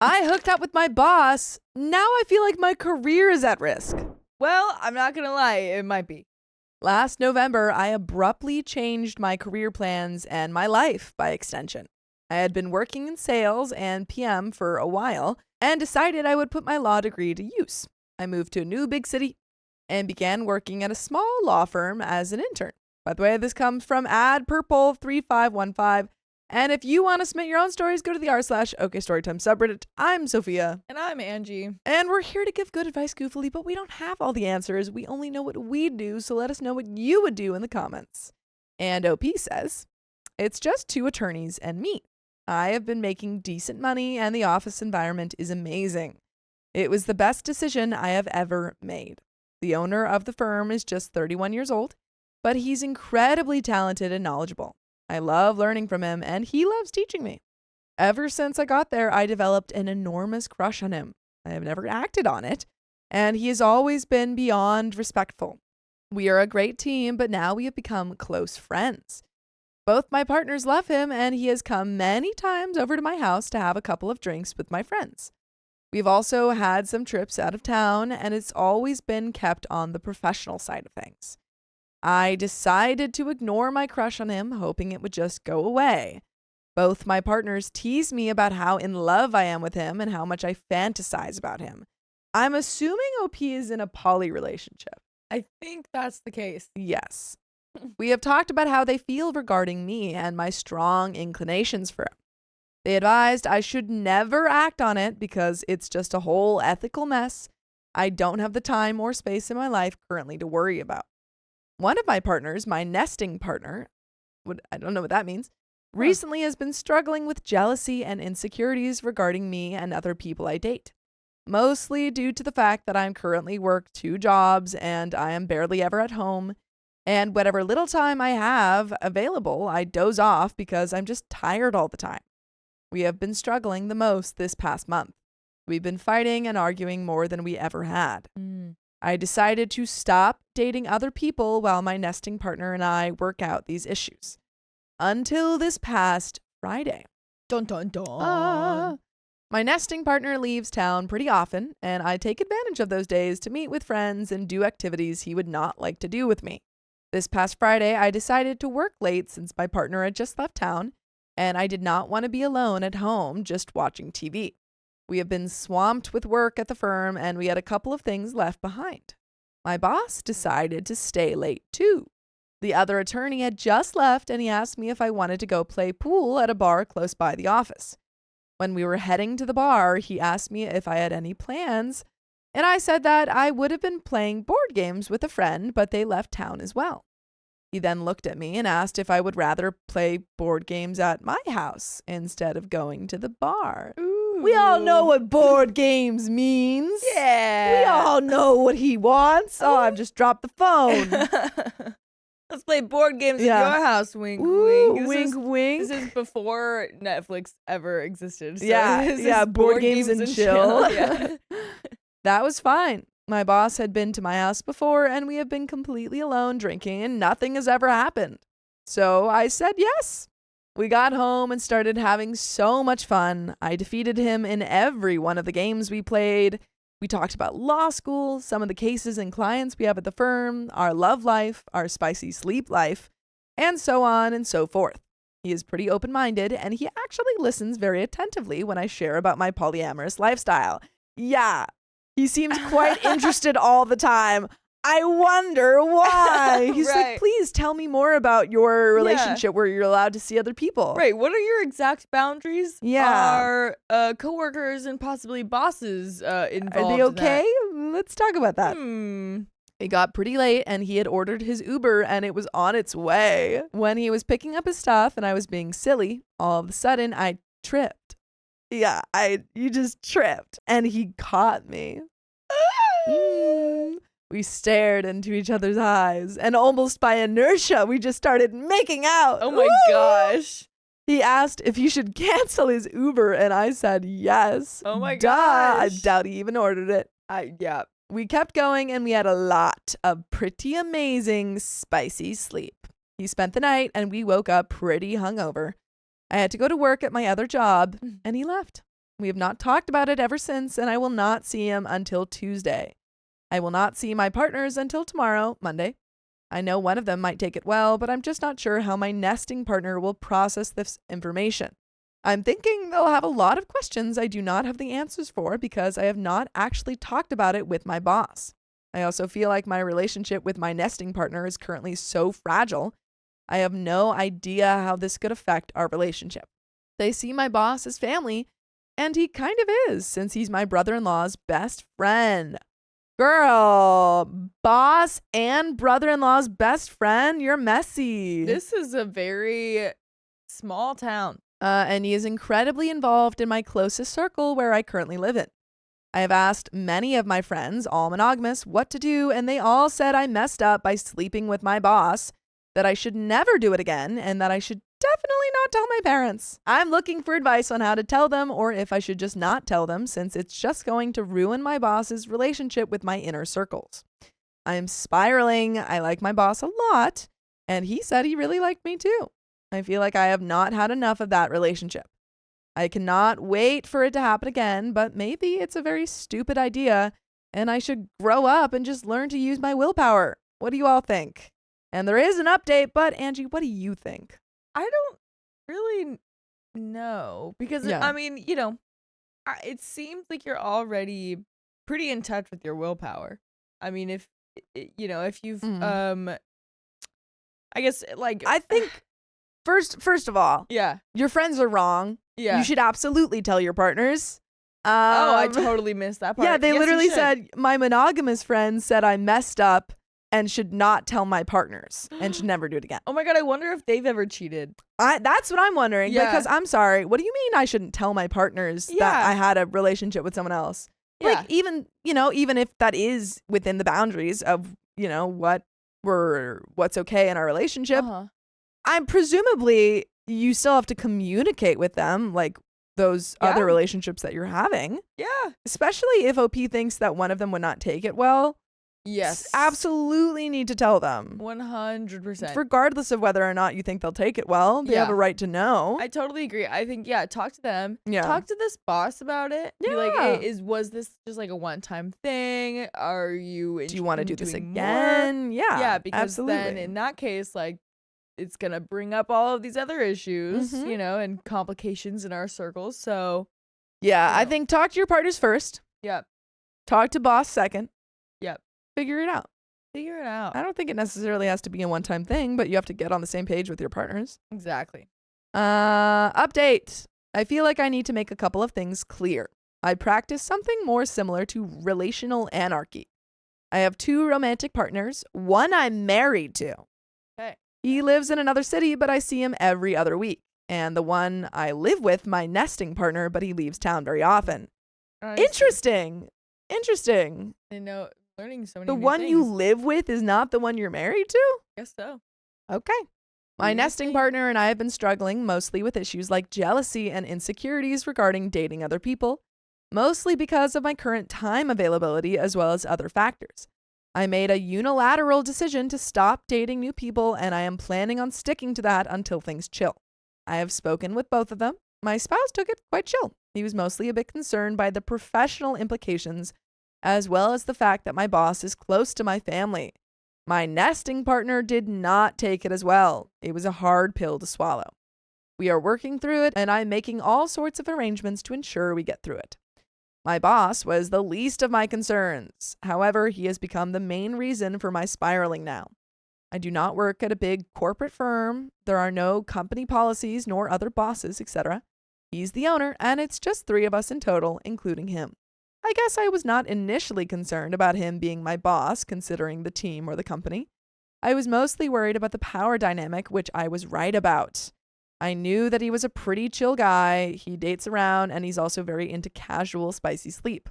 I hooked up with my boss. Now I feel like my career is at risk. Well, I'm not gonna lie, it might be. Last November, I abruptly changed my career plans and my life by extension. I had been working in sales and PM for a while and decided I would put my law degree to use. I moved to a new big city and began working at a small law firm as an intern. By the way, this comes from adpurple3515. And if you want to submit your own stories, go to the r/OKStorytime subreddit. I'm Sophia. And I'm Angie. And we're here to give good advice goofily, but we don't have all the answers. We only know what we do, so let us know what you would do in the comments. And OP says, it's just 2 attorneys and me. I have been making decent money and the office environment is amazing. It was the best decision I have ever made. The owner of the firm is just 31 years old, but he's incredibly talented and knowledgeable. I love learning from him, and he loves teaching me. Ever since I got there, I developed an enormous crush on him. I have never acted on it, and he has always been beyond respectful. We are a great team, but now we have become close friends. Both my partners love him, and he has come many times over to my house to have a couple of drinks with my friends. We've also had some trips out of town, and it's always been kept on the professional side of things. I decided to ignore my crush on him, hoping it would just go away. Both my partners tease me about how in love I am with him and how much I fantasize about him. I'm assuming OP is in a poly relationship. I think that's the case. Yes. We have talked about how they feel regarding me and my strong inclinations for him. They advised I should never act on it because it's just a whole ethical mess I don't have the time or space in my life currently to worry about. One of my partners, my nesting partner, I don't know what that means, recently has been struggling with jealousy and insecurities regarding me and other people I date. Mostly due to the fact that I'm currently work 2 jobs and I am barely ever at home. And whatever little time I have available, I doze off because I'm just tired all the time. We have been struggling the most this past month. We've been fighting and arguing more than we ever had. I decided to stop dating other people while my nesting partner and I work out these issues. Until this past Friday. Dun dun dun. My nesting partner leaves town pretty often, and I take advantage of those days to meet with friends and do activities he would not like to do with me. This past Friday, I decided to work late since my partner had just left town, and I did not want to be alone at home just watching TV. We have been swamped with work at the firm, and we had a couple of things left behind. My boss decided to stay late too. The other attorney had just left, and he asked me if I wanted to go play pool at a bar close by the office. When we were heading to the bar, he asked me if I had any plans, and I said that I would have been playing board games with a friend, but they left town as well. He then looked at me and asked if I would rather play board games at my house instead of going to the bar. Ooh. We all know what board games means. Yeah. We all know what he wants. Oh, I've just dropped the phone. Let's play board games Yeah. at your house. Wink, Ooh, wink. wink, wink. This is before Netflix ever existed. So Yeah, this yeah, is board games and chill. Yeah. That was fine. My boss had been to my house before, and we have been completely alone drinking, and nothing has ever happened. So I said yes. We got home and started having so much fun. I defeated him in every one of the games we played. We talked about law school, some of the cases and clients we have at the firm, our love life, our spicy sleep life, and so on and so forth. He is pretty open-minded, and he actually listens very attentively when I share about my polyamorous lifestyle. Yeah, he seems quite interested all the time. I wonder why. He's Right. like, please tell me more about your relationship where you're allowed to see other people. Right. What are your exact boundaries? Yeah. Are coworkers and possibly bosses involved? Are they okay? Let's talk about that. It got pretty late and he had ordered his Uber and it was on its way. When he was picking up his stuff and I was being silly, all of a sudden I tripped. Yeah, you just tripped and he caught me. We stared into each other's eyes, and almost by inertia, we just started making out. Oh my gosh. He asked if he should cancel his Uber, and I said yes. Oh my Duh. gosh. I doubt he even ordered it. Yeah. We kept going, and we had a lot of pretty amazing, spicy sleep. He spent the night, and we woke up pretty hungover. I had to go to work at my other job, and he left. We have not talked about it ever since, and I will not see him until Tuesday. I will not see my partners until tomorrow, Monday. I know one of them might take it well, but I'm just not sure how my nesting partner will process this information. I'm thinking they'll have a lot of questions I do not have the answers for because I have not actually talked about it with my boss. I also feel like my relationship with my nesting partner is currently so fragile. I have no idea how this could affect our relationship. They see my boss as family, and he kind of is, since he's my brother-in-law's best friend. Girl, boss and brother-in-law's best friend, you're messy. This is a very small town. And he is incredibly involved in my closest circle where I currently live in. I have asked many of my friends, all monogamous, what to do, and they all said I messed up by sleeping with my boss, that I should never do it again, and that I should definitely not tell my parents. I'm looking for advice on how to tell them, or if I should just not tell them, since it's just going to ruin my boss's relationship with my inner circles. I am spiraling. I like my boss a lot, and he said he really liked me too. I feel like I have not had enough of that relationship. I cannot wait for it to happen again, but maybe it's a very stupid idea, and I should grow up and just learn to use my willpower. What do you all think? And there is an update, but Angie, what do you think? I don't really know because, Yeah. I mean, it seems like you're already pretty in touch with your willpower. I mean, if you've, I guess, like, I think first of all, yeah, your friends are wrong. yeah. You should absolutely tell your partners. I totally missed that part. Yeah, they Yes, you literally should. said my monogamous friend said I messed up and should not tell my partners and should never do it again. Oh my God, I wonder if they've ever cheated. That's what I'm wondering. Yeah. Because I'm sorry, what do you mean I shouldn't tell my partners that Yeah. I had a relationship with someone else? Yeah. Like even if that is within the boundaries of, what's okay in our relationship, I'm presumably you still have to communicate with them like those other relationships that you're having. Yeah. Especially if OP thinks that one of them would not take it well. Yes. Absolutely need to tell them. 100%. Regardless of whether or not you think they'll take it well, they have a right to know. I totally agree. I think, talk to them. Yeah. Talk to this boss about it. Be like, Yeah. hey, was this just like a one-time thing? Are you Do you want to do interested this in doing again? more? Yeah. Yeah, because absolutely. then in that case, like, it's going to bring up all of these other issues, Mhm. and complications in our circles. So, Yeah, I know. think talk to your partners first. yeah, Talk to boss second. Yep. Figure it out. figure it out. I don't think it necessarily has to be a one-time thing, but you have to get on the same page with your partners. Exactly. Update. I feel like I need to make a couple of things clear. I practice something more similar to relational anarchy. I have 2 romantic partners, one I'm married to. Okay. He lives in another city, but I see him every other week. And the one I live with, my nesting partner, but he leaves town very often. Interesting. I know, learning so many The new one you things. live with is not the one you're married to? I guess so. Okay. My Weird nesting thing. partner and I have been struggling mostly with issues like jealousy and insecurities regarding dating other people, mostly because of my current time availability as well as other factors. I made a unilateral decision to stop dating new people, and I am planning on sticking to that until things chill. I have spoken with both of them. My spouse took it quite chill. He was mostly a bit concerned by the professional implications, as well as the fact that my boss is close to my family. My nesting partner did not take it as well. It was a hard pill to swallow. We are working through it, and I'm making all sorts of arrangements to ensure we get through it. My boss was the least of my concerns. However, he has become the main reason for my spiraling now. I do not work at a big corporate firm. There are no company policies nor other bosses, etc. He's the owner, and it's just 3 of us in total, including him. I guess I was not initially concerned about him being my boss, considering the team or the company. I was mostly worried about the power dynamic, which I was right about. I knew that he was a pretty chill guy. He dates around, and he's also very into casual, spicy sleep.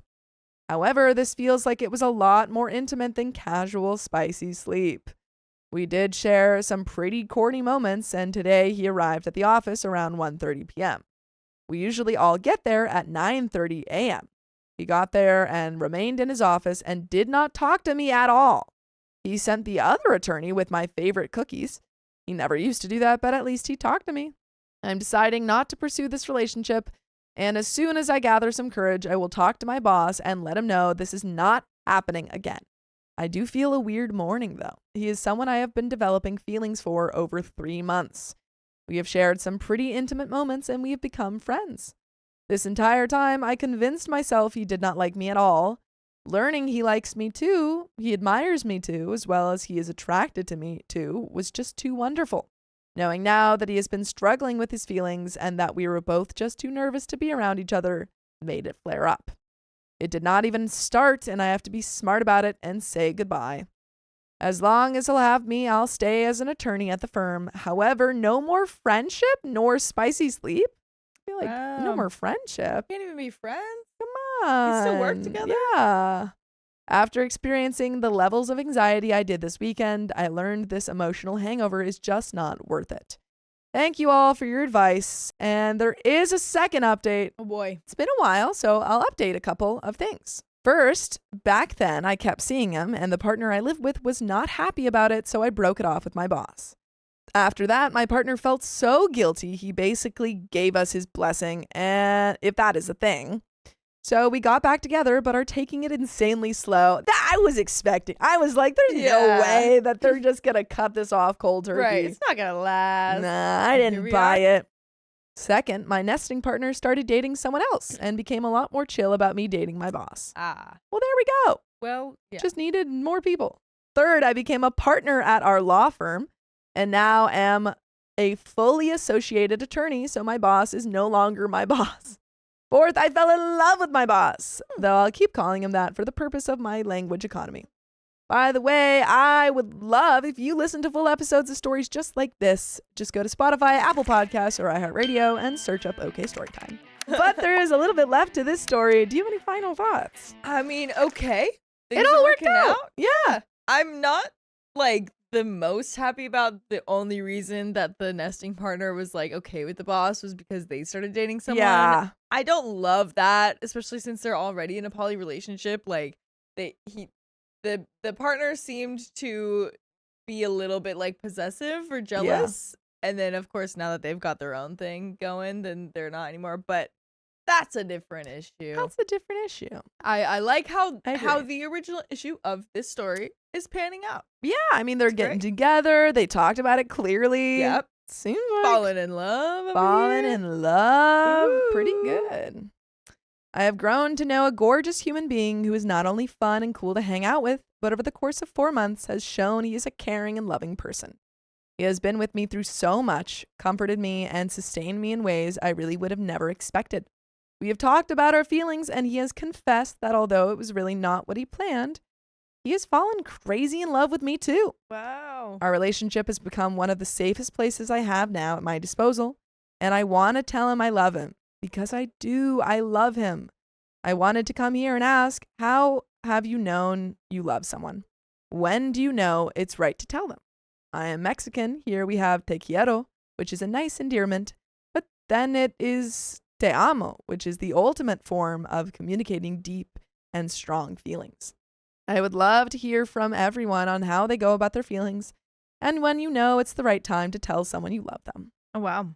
However, this feels like it was a lot more intimate than casual, spicy sleep. We did share some pretty corny moments, and today he arrived at the office around 1:30 p.m. We usually all get there at 9:30 a.m. He got there and remained in his office and did not talk to me at all. He sent the other attorney with my favorite cookies. He never used to do that, but at least he talked to me. I'm deciding not to pursue this relationship And as soon as I gather some courage, I will talk to my boss and let him know this is not happening again. I do feel a weird morning, though. He is someone I have been developing feelings for over 3 months. We have shared some pretty intimate moments and we have become friends. This entire time, I convinced myself he did not like me at all. Learning he likes me too, he admires me too, as well as he is attracted to me too, was just too wonderful. Knowing now that he has been struggling with his feelings and that we were both just too nervous to be around each other made it flare up. It did not even start, and I have to be smart about it and say goodbye. As long as he'll have me, I'll stay as an attorney at the firm. However, no more friendship nor spicy sleep. I feel like no more friendship. Can't even be friends? Come on. You still work together? Yeah. After experiencing the levels of anxiety I did this weekend, I learned this emotional hangover is just not worth it. Thank you all for your advice. And there is a second update. Oh boy. It's been a while, so I'll update a couple of things. First, back then I kept seeing him and the partner I lived with was not happy about it, so I broke it off with my boss. After that, my partner felt so guilty, he basically gave us his blessing, and if that is a thing. So we got back together, but are taking it insanely slow. That I was expecting. I was like, there's no way that they're just going to cut this off cold turkey. Right, it's not going to last. Nah, I didn't buy it. Second, my nesting partner started dating someone else and became a lot more chill about me dating my boss. Well, there we go. Well, yeah. Just needed more people. Third, I became a partner at our law firm and now am a fully associated attorney, so my boss is no longer my boss. Fourth, I fell in love with my boss, though I'll keep calling him that for the purpose of my language economy. By the way, I would love if you listen to full episodes of stories just like this. Just go to Spotify, Apple Podcasts, or iHeartRadio and search up OK Storytime. But there is a little bit left to this story. Do you have any final thoughts? I mean, okay. It all worked out. Yeah. I'm not like the most happy about the only reason that the nesting partner was like okay with the boss was because they started dating someone. Yeah. I don't love that, especially since they're already in a poly relationship. Like the partner seemed to be a little bit like possessive or jealous. Yeah. And then of course now that they've got their own thing going, then they're not anymore. But that's a different issue. That's a different issue. I like how the original issue of this story is panning out. Yeah, I mean they're getting together. They talked about it clearly. Yep. Seems like falling in love. Ooh. Pretty Ooh. good. I have grown to know a gorgeous human being who is not only fun and cool to hang out with, but over the course of 4 months has shown he is a caring and loving person. He has been with me through so much, comforted me, and sustained me in ways I really would have never expected. We have talked about our feelings, and he has confessed that although it was really not what he planned, he has fallen crazy in love with me too. Wow. Our relationship has become one of the safest places I have now at my disposal, and I want to tell him I love him, because I do. I love him. I wanted to come here and ask, how have you known you love someone? When do you know it's right to tell them? I am Mexican. Here we have te quiero, which is a nice endearment, but then it is te amo, which is the ultimate form of communicating deep and strong feelings. I would love to hear from everyone on how they go about their feelings and when you know it's the right time to tell someone you love them. Oh, wow.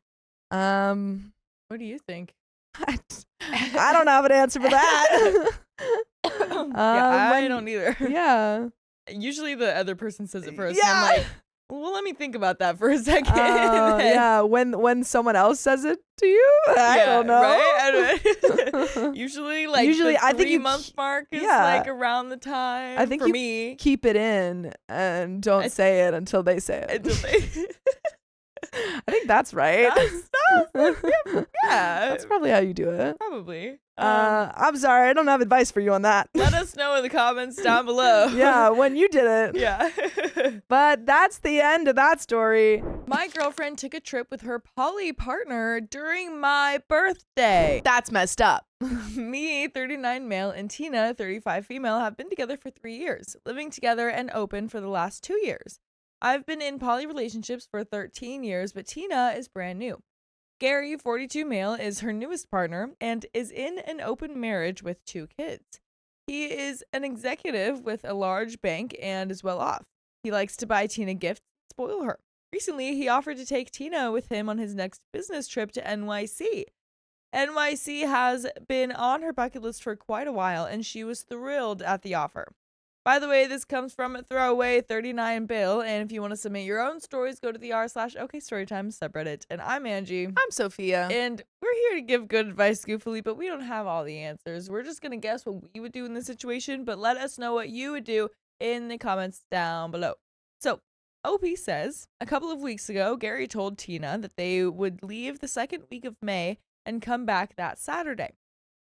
What do you think? I don't have an answer for that. I don't either. Yeah. Usually the other person says it first. Yeah. And I'm like, well, let me think about that for a second. Yeah. When someone else says it to you, I don't know. Right? Usually, the I think 3-month mark is like around the time. I think for you me, keep it in and don't say it until they say it. I think that's right. That's probably how you do it. Probably. I'm sorry, I don't have advice for you on that. Let us know in the comments down below. Yeah, when you did it. Yeah. But that's the end of that story. My girlfriend took a trip with her poly partner during my birthday. That's messed up. Me, 39 male, and Tina, 35 female, have been together for 3 years, living together and open for the last 2 years. I've been in poly relationships for 13 years, but Tina is brand new. Gary, 42 male, is her newest partner and is in an open marriage with 2 kids. He is an executive with a large bank and is well off. He likes to buy Tina gifts and spoil her. Recently, he offered to take Tina with him on his next business trip to NYC. NYC has been on her bucket list for quite a while, and she was thrilled at the offer. By the way, this comes from Throwaway 39 Bill, and if you want to submit your own stories, go to the r/OKStorytime subreddit. And I'm Angie. I'm Sophia. And we're here to give good advice goofily, but we don't have all the answers. We're just going to guess what we would do in this situation, but let us know what you would do in the comments down below. So, OP says, a couple of weeks ago, Gary told Tina that they would leave the second week of May and come back that Saturday.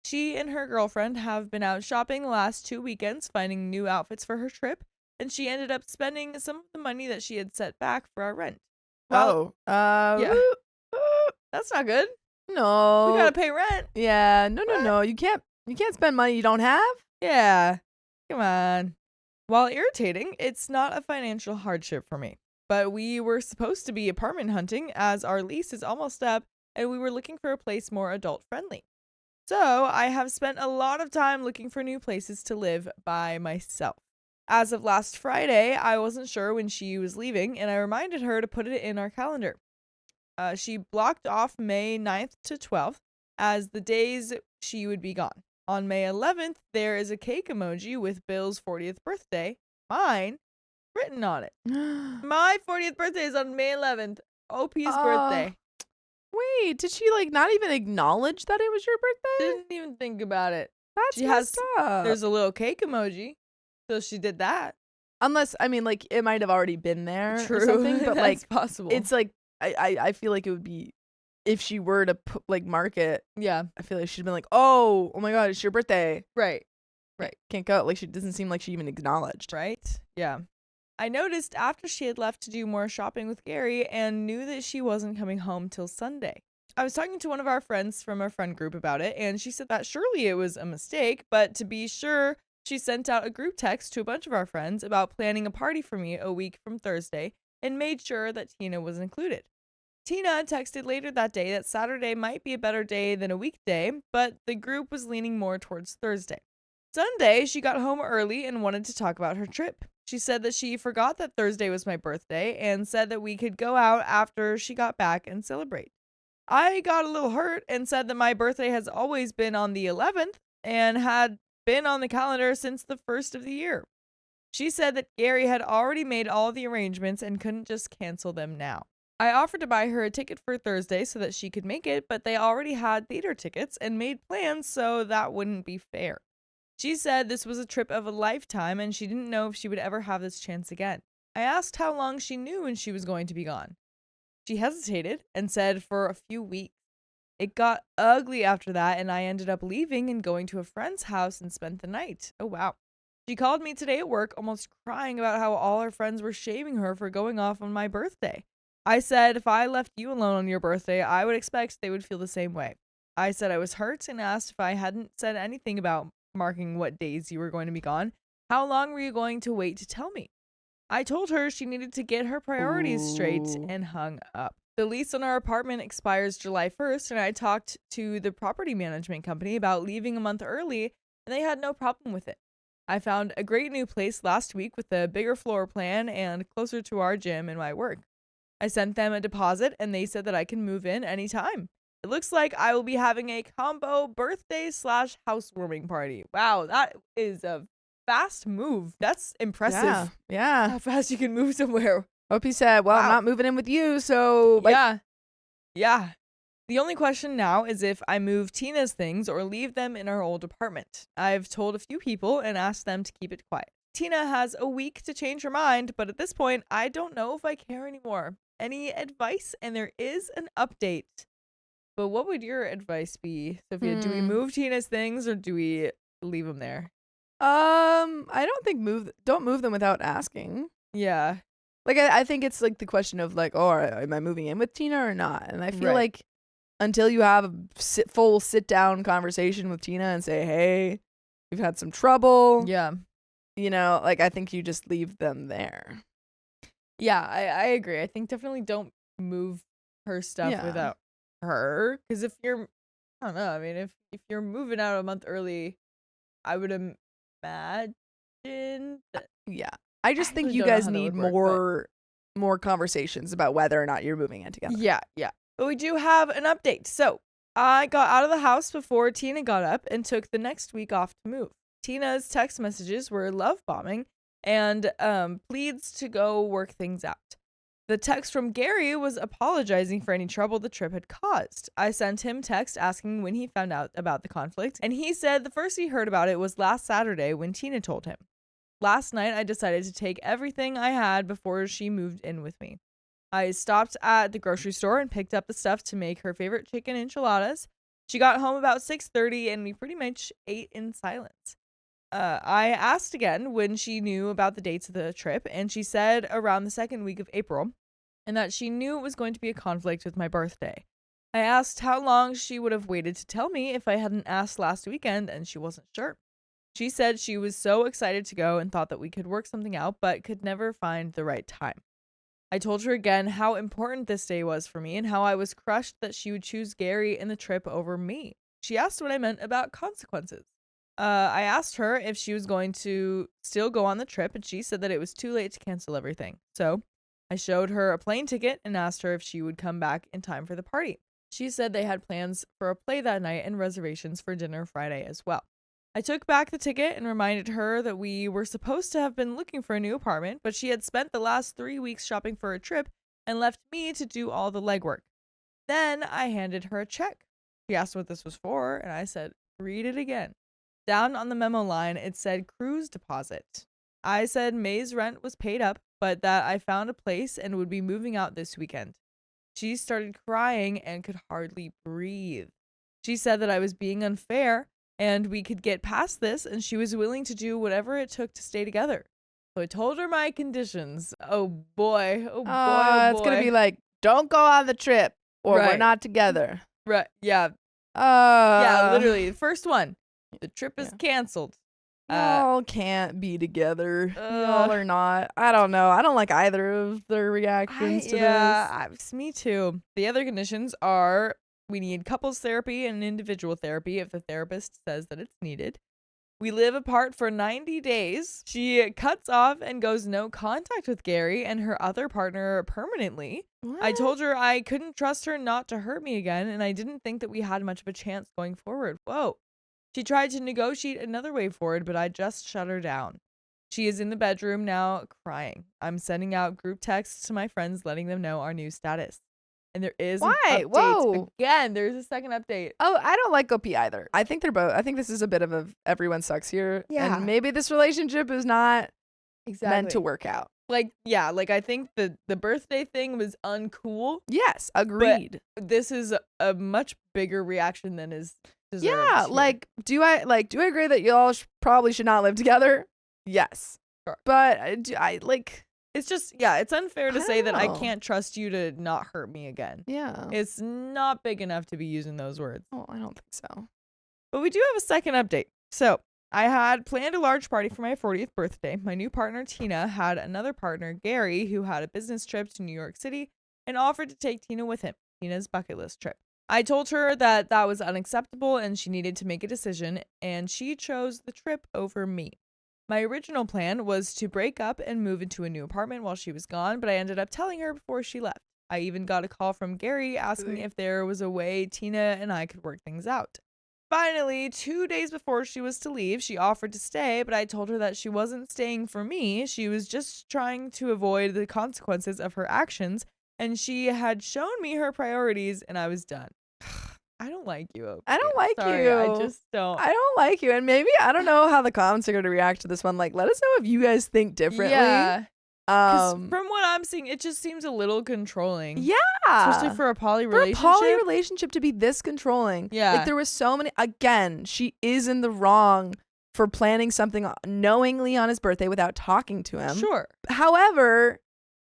She and her girlfriend have been out shopping the last 2 weekends, finding new outfits for her trip, and she ended up spending some of the money that she had set back for our rent. Well, yeah. That's not good. No. We gotta pay rent. Yeah, no. You can't spend money you don't have. Yeah. Come on. While irritating, it's not a financial hardship for me. But we were supposed to be apartment hunting as our lease is almost up, and we were looking for a place more adult friendly. So I have spent a lot of time looking for new places to live by myself. As of last Friday, I wasn't sure when she was leaving, and I reminded her to put it in our calendar. She blocked off May 9th to 12th as the days she would be gone. On May 11th, there is a cake emoji with Bill's 40th birthday, mine, written on it. My 40th birthday is on May 11th, OP's birthday. Wait, did she not even acknowledge that it was your birthday? Didn't even think about it. That's messed up. There's a little cake emoji, so she did that. Unless, it might have already been there True. or something, but That's possible. It's I feel like it would be, if she were to mark it, yeah, I feel like she'd been like, oh my god, it's your birthday. Right. Can't go. She doesn't seem like she even acknowledged. Right? Yeah. I noticed after she had left to do more shopping with Gary and knew that she wasn't coming home till Sunday. I was talking to one of our friends from our friend group about it, and she said that surely it was a mistake, but to be sure, she sent out a group text to a bunch of our friends about planning a party for me a week from Thursday and made sure that Tina was included. Tina texted later that day that Saturday might be a better day than a weekday, but the group was leaning more towards Thursday. Sunday, she got home early and wanted to talk about her trip. She said that she forgot that Thursday was my birthday and said that we could go out after she got back and celebrate. I got a little hurt and said that my birthday has always been on the 11th and had been on the calendar since the first of the year. She said that Gary had already made all the arrangements and couldn't just cancel them now. I offered to buy her a ticket for Thursday so that she could make it, but they already had theater tickets and made plans, so that wouldn't be fair. She said this was a trip of a lifetime and she didn't know if she would ever have this chance again. I asked how long she knew when she was going to be gone. She hesitated and said for a few weeks. It got ugly after that and I ended up leaving and going to a friend's house and spent the night. Oh wow. She called me today at work almost crying about how all her friends were shaming her for going off on my birthday. I said if I left you alone on your birthday, I would expect they would feel the same way. I said I was hurt and asked if I hadn't said anything about marking what days you were going to be gone. How long were you going to wait to tell me? I told her she needed to get her priorities straight and hung up. The lease on our apartment expires July 1st, and I talked to the property management company about leaving a month early, and they had no problem with it. I found a great new place last week with a bigger floor plan and closer to our gym and my work. I sent them a deposit, and they said that I can move in anytime. It looks like I will be having a combo birthday/housewarming party. Wow, that is a fast move. That's impressive. Yeah. How fast you can move somewhere. Hope he said, well, Wow. I'm not moving in with you, so... Yeah. The only question now is if I move Tina's things or leave them in our old apartment. I've told a few people and asked them to keep it quiet. Tina has a week to change her mind, but at this point, I don't know if I care anymore. Any advice? And there is an update. But what would your advice be, Sophia? Do we move Tina's things or do we leave them there? I don't think don't move them without asking. Yeah. I think it's the question of am I moving in with Tina or not? And I feel like until you have a full sit down conversation with Tina and say, hey, we've had some trouble. Yeah. I think you just leave them there. Yeah, I agree. I think definitely don't move her stuff without her. Because if you're, I don't know, I mean, if you're moving out a month early, I would imagine that. Yeah. I just think you guys need more conversations about whether or not you're moving in together. Yeah. But we do have an update. So I got out of the house before Tina got up and took the next week off to move. Tina's text messages were love bombing and pleads to go work things out. The text from Gary was apologizing for any trouble the trip had caused. I sent him text asking when he found out about the conflict, and he said the first he heard about it was last Saturday when Tina told him. Last night, I decided to take everything I had before she moved in with me. I stopped at the grocery store and picked up the stuff to make her favorite chicken enchiladas. She got home about 6:30, and we pretty much ate in silence. I asked again when she knew about the dates of the trip, and she said around the second week of April, and that she knew it was going to be a conflict with my birthday. I asked how long she would have waited to tell me if I hadn't asked last weekend, and she wasn't sure. She said she was so excited to go and thought that we could work something out, but could never find the right time. I told her again how important this day was for me and how I was crushed that she would choose Gary and the trip over me. She asked what I meant about consequences. I asked her if she was going to still go on the trip, and she said that it was too late to cancel everything. So I showed her a plane ticket and asked her if she would come back in time for the party. She said they had plans for a play that night and reservations for dinner Friday as well. I took back the ticket and reminded her that we were supposed to have been looking for a new apartment, but she had spent the last 3 weeks shopping for a trip and left me to do all the legwork. Then I handed her a check. She asked what this was for, and I said, read it again. Down on the memo line, it said cruise deposit. I said May's rent was paid up, but that I found a place and would be moving out this weekend. She started crying and could hardly breathe. She said that I was being unfair and we could get past this, and she was willing to do whatever it took to stay together. So I told her my conditions. Oh boy. Oh boy. It's going to be like, don't go on the trip or we're Right. not together. Right. Yeah. Yeah, Literally. The first one. The trip is canceled. Y'all can't be together. Y'all are not. I don't know. I don't like either of their reactions to this. Me too. The other conditions are we need couples therapy and individual therapy if the therapist says that it's needed. We live apart for 90 days. She cuts off and goes no contact with Gary and her other partner permanently. What? I told her I couldn't trust her not to hurt me again, and I didn't think that we had much of a chance going forward. Whoa. She tried to negotiate another way forward, but I just shut her down. She is in the bedroom now crying. I'm sending out group texts to my friends letting them know our new status. And there is an update. Whoa. Again, there's a second update. Oh, I don't like OP either. I think they're both. I think this is a bit of a everyone sucks here. Yeah. And maybe this relationship is not meant to work out. I think the birthday thing was uncool. Yes, agreed. But this is a much bigger reaction than is deserved. Yeah, here. do I agree that y'all probably should not live together? Yes. Sure. But It's just, it's unfair to I say don't that I know. can't trust you to not hurt me again. Yeah. It's not big enough to be using those words. Oh, I don't think so. But we do have a second update. So I had planned a large party for my 40th birthday. My new partner, Tina, had another partner, Gary, who had a business trip to New York City and offered to take Tina with him, Tina's bucket list trip. I told her that was unacceptable and she needed to make a decision, and she chose the trip over me. My original plan was to break up and move into a new apartment while she was gone, but I ended up telling her before she left. I even got a call from Gary asking if there was a way Tina and I could work things out. Finally, 2 days before she was to leave, she offered to stay, but I told her that she wasn't staying for me. She was just trying to avoid the consequences of her actions, and she had shown me her priorities, and I was done. I don't like you, Opie. I don't like Sorry, you. I just don't. I don't like you. And maybe, I don't know how the comments are going to react to this one. Like, let us know if you guys think differently. Yeah. Because from what I'm seeing, it just seems a little controlling. Yeah. Especially for a poly For relationship. a poly relationship to be this controlling. Yeah. Like, there was so many. Again, she is in the wrong for planning something knowingly on his birthday without talking to him. Sure. However,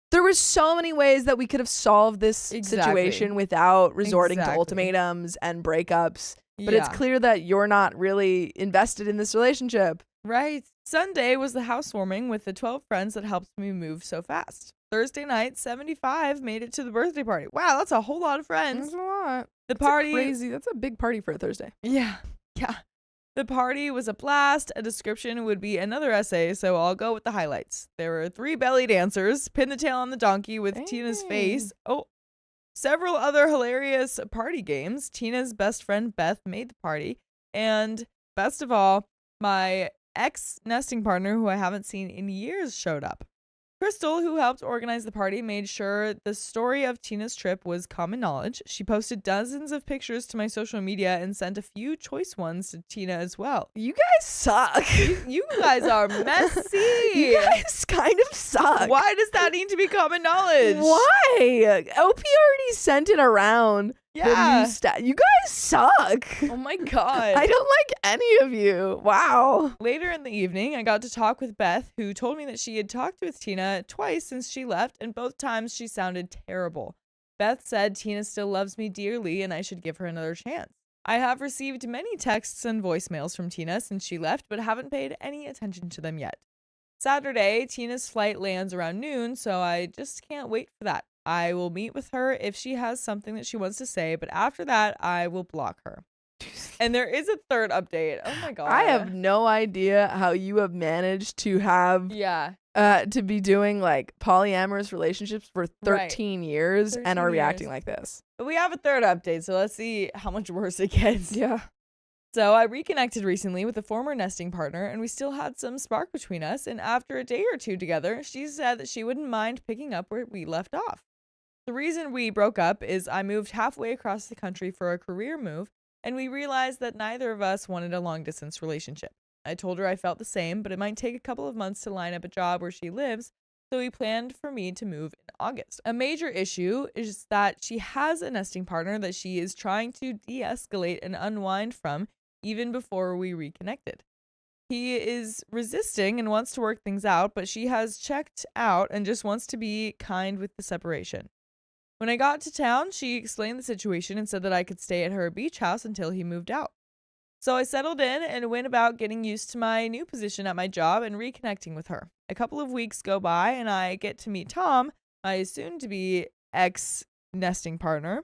there were so many ways that we could have solved this situation without resorting to ultimatums and breakups. But it's clear that you're not really invested in this relationship. Right. Sunday was the housewarming with the 12 friends that helped me move so fast. Thursday night, 75 made it to the birthday party. Wow, that's a whole lot of friends. That's a lot. The party. Crazy. That's a big party for a Thursday. Yeah. The party was a blast. A description would be another essay, so I'll go with the highlights. There were 3 belly dancers, pin the tail on the donkey with Tina's face. Oh, several other hilarious party games. Tina's best friend Beth made the party. And best of all, my ex-nesting partner, who I haven't seen in years, showed up. Crystal, who helped organize the party, made sure the story of Tina's trip was common knowledge. She posted dozens of pictures to my social media and sent a few choice ones to Tina as well. You guys suck. You guys are messy. You guys kind of suck. Why does that need to be common knowledge? Why? OP already sent it around. Yeah. You guys suck. Oh my God. I don't like any of you. Wow. Later in the evening, I got to talk with Beth, who told me that she had talked with Tina twice since she left, and both times she sounded terrible. Beth said Tina still loves me dearly and I should give her another chance. I have received many texts and voicemails from Tina since she left, but haven't paid any attention to them yet. Saturday, Tina's flight lands around noon, so I just can't wait for that. I will meet with her if she has something that she wants to say, but after that, I will block her. And there is a third update. Oh my God. I have no idea how you have managed to have to be doing like polyamorous relationships for 13 years 13 and are reacting years. like this. We have a third update, so let's see how much worse it gets. Yeah. So I reconnected recently with a former nesting partner, and we still had some spark between us, and after a day or two together, she said that she wouldn't mind picking up where we left off. The reason we broke up is I moved halfway across the country for a career move, and we realized that neither of us wanted a long-distance relationship. I told her I felt the same, but it might take a couple of months to line up a job where she lives, so we planned for me to move in August. A major issue is that she has a nesting partner that she is trying to de-escalate and unwind from even before we reconnected. He is resisting and wants to work things out, but she has checked out and just wants to be kind with the separation. When I got to town, she explained the situation and said that I could stay at her beach house until he moved out. So I settled in and went about getting used to my new position at my job and reconnecting with her. A couple of weeks go by and I get to meet Tom, my soon-to-be ex-nesting partner,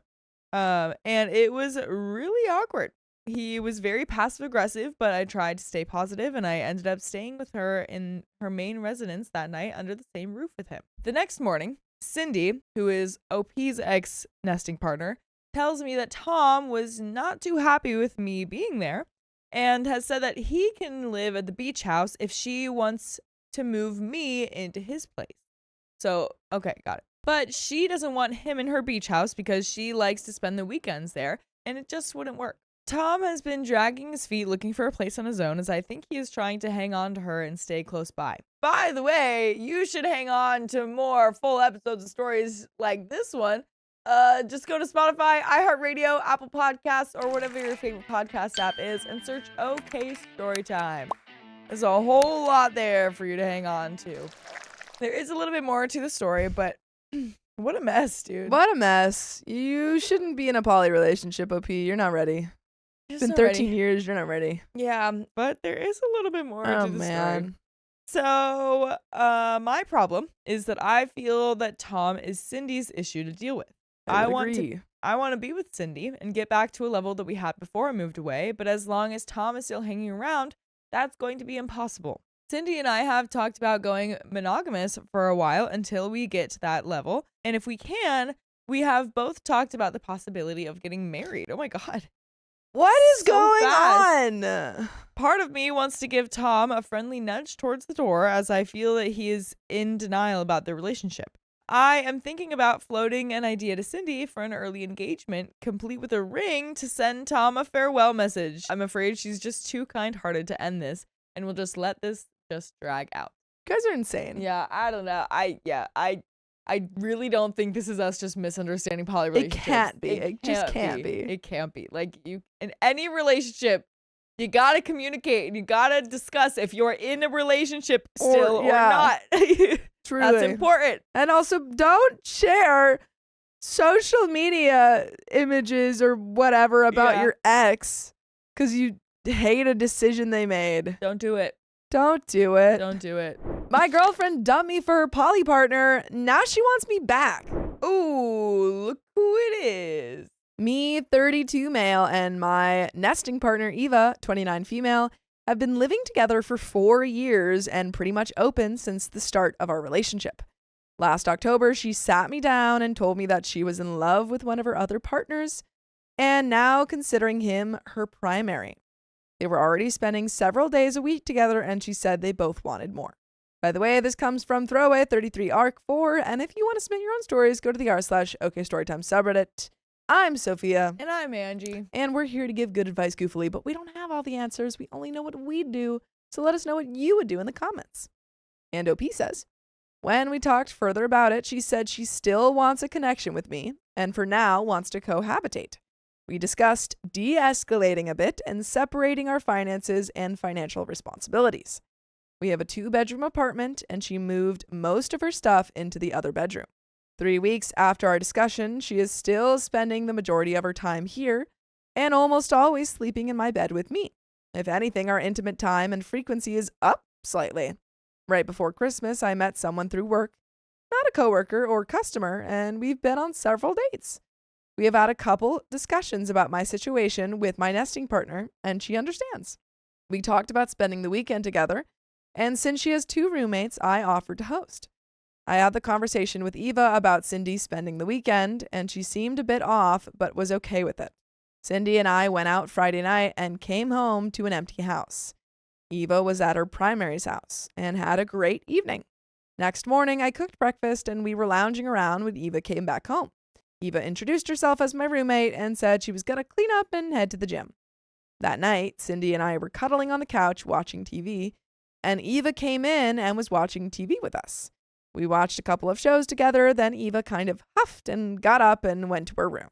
and it was really awkward. He was very passive-aggressive, but I tried to stay positive, and I ended up staying with her in her main residence that night under the same roof with him. The next morning, Cindy, who is OP's ex-nesting partner, tells me that Tom was not too happy with me being there and has said that he can live at the beach house if she wants to move me into his place. So, okay, got it. But she doesn't want him in her beach house because she likes to spend the weekends there, and it just wouldn't work. Tom has been dragging his feet looking for a place on his own, as I think he is trying to hang on to her and stay close by. By the way, you should hang on to more full episodes of stories like this one. Just go to Spotify, iHeartRadio, Apple Podcasts, or whatever your favorite podcast app is, and search OK Storytime. There's a whole lot there for you to hang on to. There is a little bit more to the story, but what a mess, dude. What a mess. You shouldn't be in a poly relationship, OP. You're not ready. It's been 13 years. You're not ready. Yeah, but there is a little bit more to the story. So, my problem is that I feel that Tom is Cindy's issue to deal with. I want to be with Cindy and get back to a level that we had before I moved away, but as long as Tom is still hanging around, that's going to be impossible. Cindy and I have talked about going monogamous for a while until we get to that level, and if we can, we have both talked about the possibility of getting married. Oh my God. What is going on? Part of me wants to give Tom a friendly nudge towards the door as I feel that he is in denial about the relationship. I am thinking about floating an idea to Cindy for an early engagement, complete with a ring to send Tom a farewell message. I'm afraid she's just too kind-hearted to end this, and we'll just let this just drag out. You guys are insane. Yeah, I don't know. I really don't think this is us just misunderstanding poly relationships. It can't be. It just can't be. It can't be. Like, you in any relationship, you gotta communicate and you gotta discuss if you're in a relationship still or not. Truly. That's important. And also, don't share social media images or whatever about your ex because you hate a decision they made. Don't do it. Don't do it. Don't do it. My girlfriend dumped me for her poly partner. Now she wants me back. Ooh, look who it is. Me, 32 male, and my nesting partner, Eva, 29 female, have been living together for 4 years and pretty much open since the start of our relationship. Last October, she sat me down and told me that she was in love with one of her other partners and now considering him her primary. They were already spending several days a week together, and she said they both wanted more. By the way, this comes from Throwaway33ARC4, and if you want to submit your own stories, go to the r/OKStorytime subreddit. I'm Sophia. And I'm Angie. And we're here to give good advice goofily, but we don't have all the answers. We only know what we'd do, so let us know what you would do in the comments. And OP says, when we talked further about it, she said she still wants a connection with me, and for now wants to cohabitate. We discussed de-escalating a bit and separating our finances and financial responsibilities. We have a 2-bedroom apartment, and she moved most of her stuff into the other bedroom. 3 weeks after our discussion, she is still spending the majority of her time here and almost always sleeping in my bed with me. If anything, our intimate time and frequency is up slightly. Right before Christmas, I met someone through work, not a coworker or customer, and we've been on several dates. We have had a couple discussions about my situation with my nesting partner, and she understands. We talked about spending the weekend together, and since she has 2 roommates, I offered to host. I had the conversation with Eva about Cindy spending the weekend, and she seemed a bit off, but was okay with it. Cindy and I went out Friday night and came home to an empty house. Eva was at her primary's house and had a great evening. Next morning, I cooked breakfast, and we were lounging around when Eva came back home. Eva introduced herself as my roommate and said she was going to clean up and head to the gym. That night, Cindy and I were cuddling on the couch watching TV, and Eva came in and was watching TV with us. We watched a couple of shows together, then Eva kind of huffed and got up and went to her room.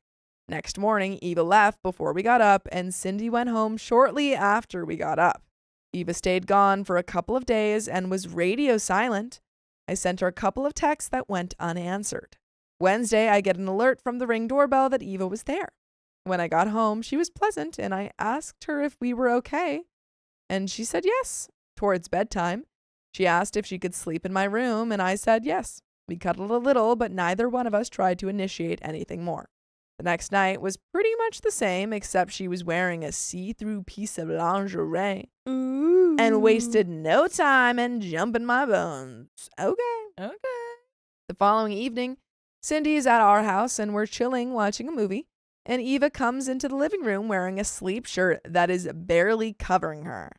Next morning, Eva left before we got up, and Cindy went home shortly after we got up. Eva stayed gone for a couple of days and was radio silent. I sent her a couple of texts that went unanswered. Wednesday, I get an alert from the Ring doorbell that Eva was there. When I got home, she was pleasant, and I asked her if we were okay, and she said yes. Towards bedtime, she asked if she could sleep in my room, and I said yes. We cuddled a little, but neither one of us tried to initiate anything more. The next night was pretty much the same, except she was wearing a see-through piece of lingerie. Ooh. And wasted no time in jumping my bones. Okay. The following evening, Cindy is at our house and we're chilling watching a movie, and Eva comes into the living room wearing a sleep shirt that is barely covering her.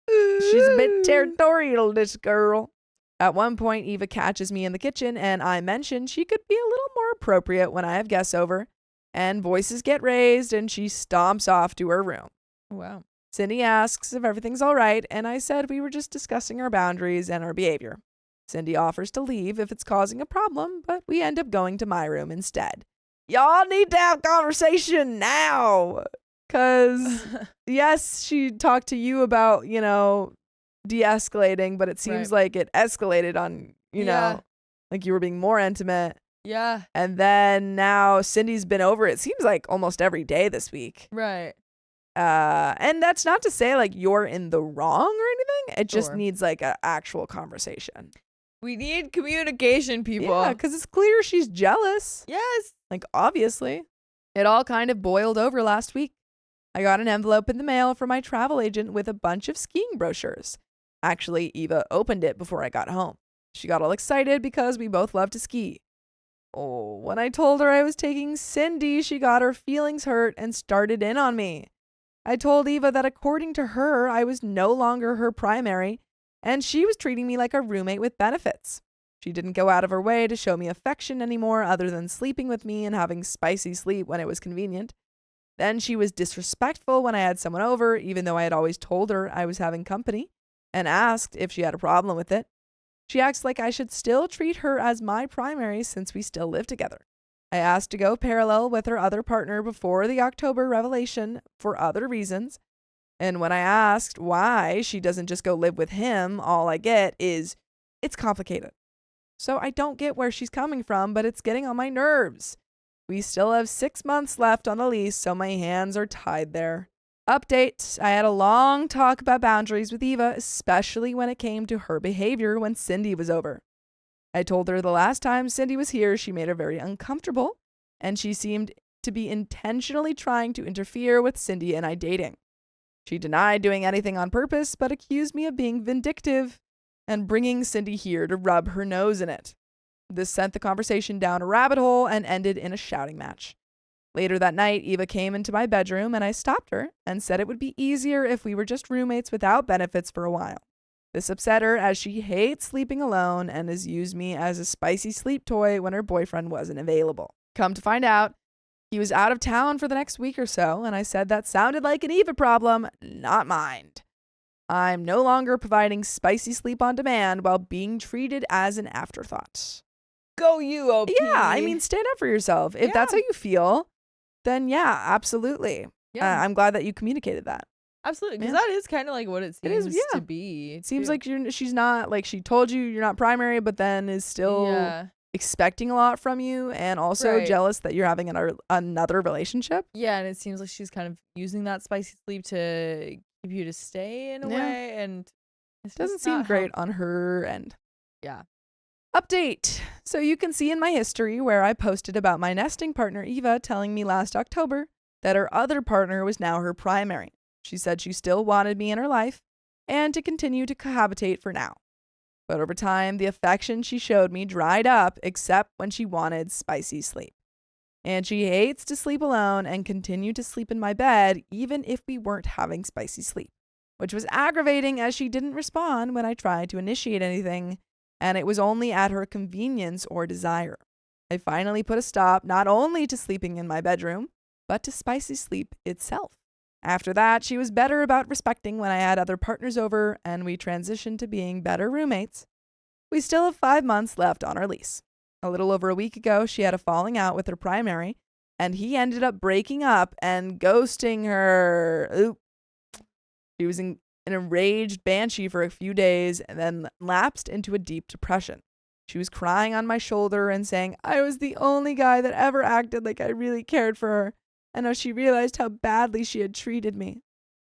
She's a bit territorial, this girl. At one point, Eva catches me in the kitchen, and I mention she could be a little more appropriate when I have guests over, and voices get raised, and she stomps off to her room. Wow. Cindy asks if everything's all right, and I said we were just discussing our boundaries and our behavior. Cindy offers to leave if it's causing a problem, but we end up going to my room instead. Y'all need to have conversation now. Because, yes, she talked to you about, de-escalating, but it seems like it escalated on, like you were being more intimate. Yeah. And then now Cindy's been over it seems like almost every day this week. Right. And that's not to say like you're in the wrong or anything. It just Sure. needs like an actual conversation. We need communication, people. Yeah, because it's clear she's jealous. Yes. Like, obviously. It all kind of boiled over last week. I got an envelope in the mail from my travel agent with a bunch of skiing brochures. Actually, Eva opened it before I got home. She got all excited because we both love to ski. Oh, when I told her I was taking Cindy, she got her feelings hurt and started in on me. I told Eva that according to her, I was no longer her primary, and she was treating me like a roommate with benefits. She didn't go out of her way to show me affection anymore other than sleeping with me and having spicy sleep when it was convenient. Then she was disrespectful when I had someone over, even though I had always told her I was having company, and asked if she had a problem with it. She acts like I should still treat her as my primary since we still live together. I asked to go parallel with her other partner before the October revelation for other reasons. And when I asked why she doesn't just go live with him, all I get is, it's complicated. So I don't get where she's coming from, but it's getting on my nerves. We still have 6 months left on the lease, so my hands are tied there. Update, I had a long talk about boundaries with Eva, especially when it came to her behavior when Cindy was over. I told her the last time Cindy was here, she made her very uncomfortable, and she seemed to be intentionally trying to interfere with Cindy and I dating. She denied doing anything on purpose, but accused me of being vindictive and bringing Cindy here to rub her nose in it. This sent the conversation down a rabbit hole and ended in a shouting match. Later that night, Eva came into my bedroom and I stopped her and said it would be easier if we were just roommates without benefits for a while. This upset her as she hates sleeping alone and has used me as a spicy sleep toy when her boyfriend wasn't available. Come to find out, he was out of town for the next week or so, and I said that sounded like an Eva problem, not mine. I'm no longer providing spicy sleep on demand while being treated as an afterthought. Go you, OP. Yeah, I mean, stand up for yourself. If that's how you feel, then yeah, absolutely. Yeah. I'm glad that you communicated that. Absolutely, because that is kind of like what it seems to be. It seems like she's not, like, she told you you're not primary, but then is still expecting a lot from you and also jealous that you're having another relationship. Yeah, and it seems like she's kind of using that spicy sleep to keep you to stay in a way, and it doesn't seem great on her end. Yeah. Update. So you can see in my history where I posted about my nesting partner Eva telling me last October that her other partner was now her primary. She said she still wanted me in her life and to continue to cohabitate for now. But over time, the affection she showed me dried up except when she wanted spicy sleep. And she hates to sleep alone and continued to sleep in my bed even if we weren't having spicy sleep, which was aggravating as she didn't respond when I tried to initiate anything, and it was only at her convenience or desire. I finally put a stop not only to sleeping in my bedroom, but to spicy sleep itself. After that, she was better about respecting when I had other partners over, and we transitioned to being better roommates. We still have 5 months left on our lease. A little over a week ago, she had a falling out with her primary, and he ended up breaking up and ghosting her. Oop. She was an enraged banshee for a few days and then lapsed into a deep depression. She was crying on my shoulder and saying, I was the only guy that ever acted like I really cared for her. And now she realized how badly she had treated me.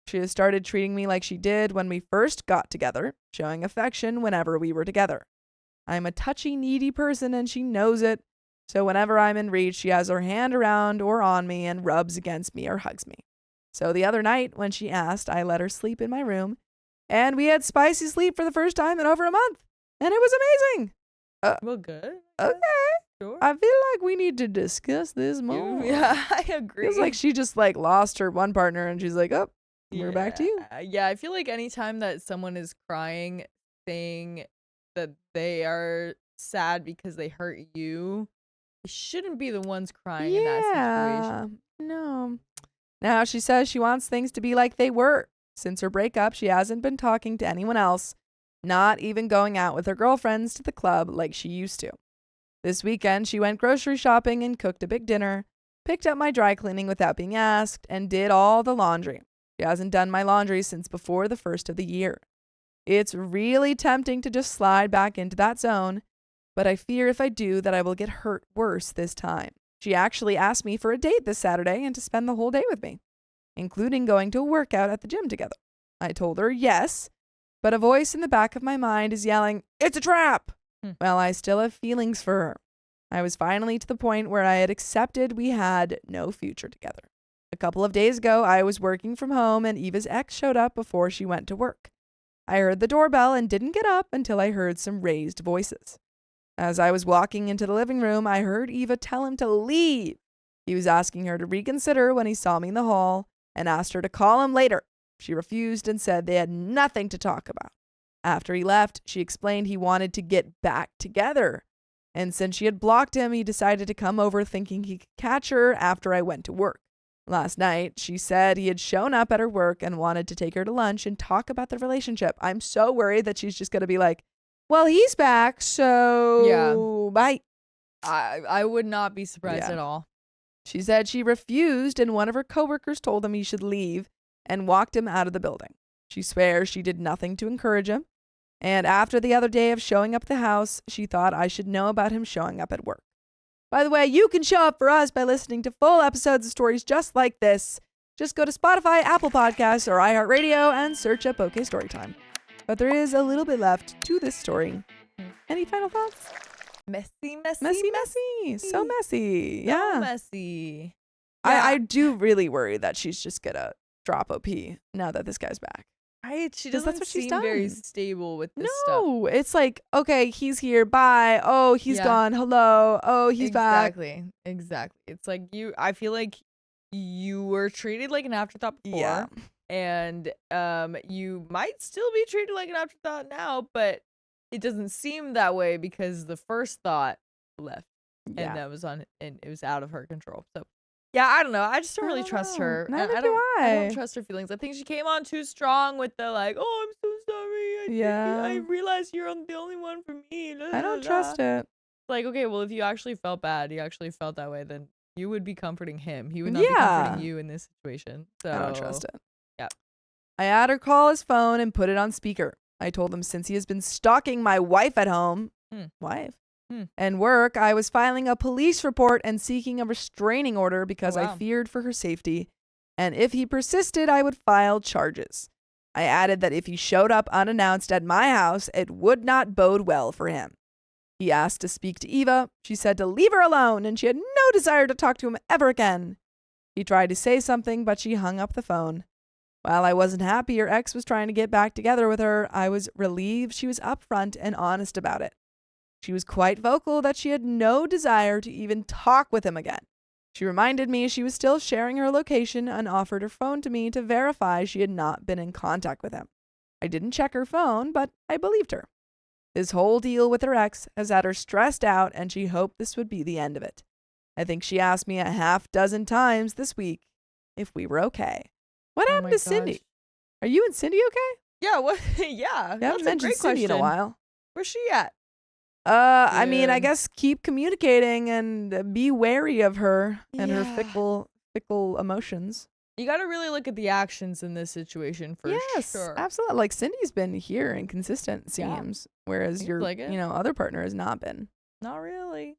She has started treating me like she did when we first got together, showing affection whenever we were together. I'm a touchy, needy person and she knows it. So whenever I'm in reach, she has her hand around or on me and rubs against me or hugs me. So the other night when she asked, I let her sleep in my room and we had spicy sleep for the first time in over a month. And it was amazing. Well, good. Okay. Sure. I feel like we need to discuss this more. Yeah, I agree. It's like she just like lost her one partner and she's like, oh, we're back to you. Yeah, I feel like anytime that someone is crying, saying that they are sad because they hurt you, they shouldn't be the ones crying in that situation. No. Now she says she wants things to be like they were. Since her breakup, she hasn't been talking to anyone else, not even going out with her girlfriends to the club like she used to. This weekend, she went grocery shopping and cooked a big dinner, picked up my dry cleaning without being asked, and did all the laundry. She hasn't done my laundry since before the first of the year. It's really tempting to just slide back into that zone, but I fear if I do that I will get hurt worse this time. She actually asked me for a date this Saturday and to spend the whole day with me, including going to a workout at the gym together. I told her yes, but a voice in the back of my mind is yelling, "It's a trap!" Well, I still have feelings for her. I was finally to the point where I had accepted we had no future together. A couple of days ago, I was working from home and Eva's ex showed up before she went to work. I heard the doorbell and didn't get up until I heard some raised voices. As I was walking into the living room, I heard Eva tell him to leave. He was asking her to reconsider when he saw me in the hall and asked her to call him later. She refused and said they had nothing to talk about. After he left, she explained he wanted to get back together. And since she had blocked him, he decided to come over thinking he could catch her after I went to work. Last night, she said he had shown up at her work and wanted to take her to lunch and talk about the relationship. I'm so worried that she's just going to be like, well, he's back, so bye. I would not be surprised at all. She said she refused and one of her coworkers told him he should leave and walked him out of the building. She swears she did nothing to encourage him. And after the other day of showing up at the house, she thought I should know about him showing up at work. By the way, you can show up for us by listening to full episodes of stories just like this. Just go to Spotify, Apple Podcasts, or iHeartRadio and search up OK Storytime. But there is a little bit left to this story. Any final thoughts? Messy. So messy. Yeah. So messy. I do really worry that she's just going to drop OP now that this guy's back. Right? She 'Cause that's doesn't what she's seem very done. stable with this stuff. No, it's like, okay, he's here. Bye. Oh, he's Yeah. gone. Hello. Oh, he's back. Exactly. It's like I feel like you were treated like an afterthought before. Yeah. And you might still be treated like an afterthought now, but it doesn't seem that way because the first thought left. Yeah. And it was out of her control. So yeah, I don't know. I just don't really trust her. And Neither I do don't I. trust her feelings. I think she came on too strong with the like, oh, I'm so sorry. Yeah. I realized you're the only one for me. I don't trust it. Like, okay, well, if you actually felt bad, you actually felt that way, then you would be comforting him. He would not be comforting you in this situation. So I don't trust it. Yeah. I had her call his phone and put it on speaker. I told him since he has been stalking my wife at home, and work, I was filing a police report and seeking a restraining order because I feared for her safety. And if he persisted, I would file charges. I added that if he showed up unannounced at my house, it would not bode well for him. He asked to speak to Eva. She said to leave her alone, and she had no desire to talk to him ever again. He tried to say something, but she hung up the phone. While I wasn't happy her ex was trying to get back together with her, I was relieved she was upfront and honest about it. She was quite vocal that she had no desire to even talk with him again. She reminded me she was still sharing her location and offered her phone to me to verify she had not been in contact with him. I didn't check her phone, but I believed her. This whole deal with her ex has had her stressed out, and she hoped this would be the end of it. I think she asked me a half dozen times this week if we were okay. What happened to Cindy? Are you and Cindy okay? Yeah, what? Yeah. I haven't mentioned Cindy in a while. Where's she at? I mean, I guess keep communicating and be wary of her and her fickle emotions. You got to really look at the actions in this situation for sure. Yes, absolutely. Like Cindy's been here and consistent, it seems, whereas your, other partner has not been. Not really.